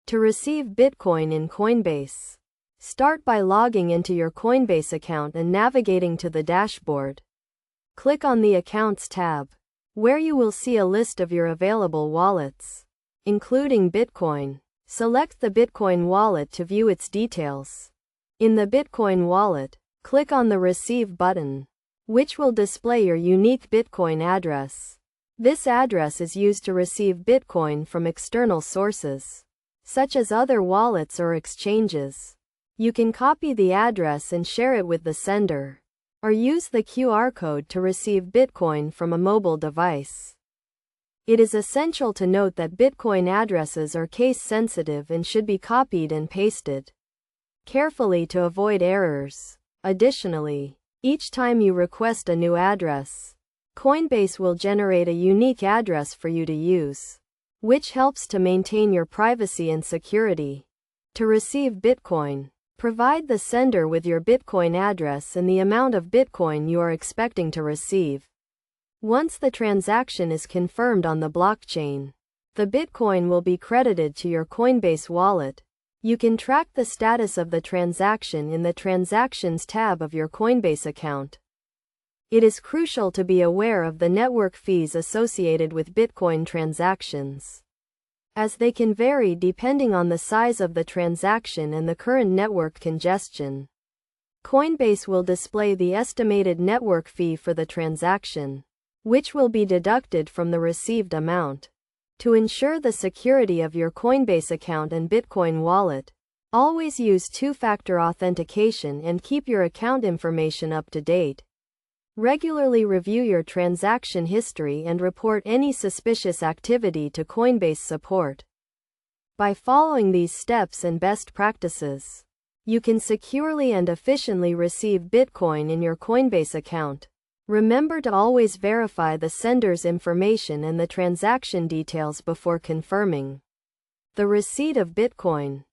To receive Bitcoin in Coinbase, start by logging into your Coinbase account and navigating to the dashboard. Click on the Accounts tab, where you will see a list of your available wallets, including Bitcoin. Select the Bitcoin wallet to view its details. In the Bitcoin wallet, click on the Receive button, which will display your unique Bitcoin address. This address is used to receive Bitcoin from external sources, such as other wallets or exchanges. You can copy the address and share it with the sender, or use the QR code to receive Bitcoin from a mobile device. It is essential to note that Bitcoin addresses are case-sensitive and should be copied and pasted carefully to avoid errors. Additionally, each time you request a new address, Coinbase will generate a unique address for you to use, which helps to maintain your privacy and security. To receive Bitcoin, provide the sender with your Bitcoin address and the amount of Bitcoin you are expecting to receive. Once the transaction is confirmed on the blockchain, the Bitcoin will be credited to your Coinbase wallet. You can track the status of the transaction in the Transactions tab of your Coinbase account. It is crucial to be aware of the network fees associated with Bitcoin transactions, as they can vary depending on the size of the transaction and the current network congestion. Coinbase will display the estimated network fee for the transaction, which will be deducted from the received amount. To ensure the security of your Coinbase account and Bitcoin wallet, always use two-factor authentication and keep your account information up to date. Regularly review your transaction history and report any suspicious activity to Coinbase support. By following these steps and best practices, you can securely and efficiently receive Bitcoin in your Coinbase account. Remember to always verify the sender's information and the transaction details before confirming the receipt of Bitcoin.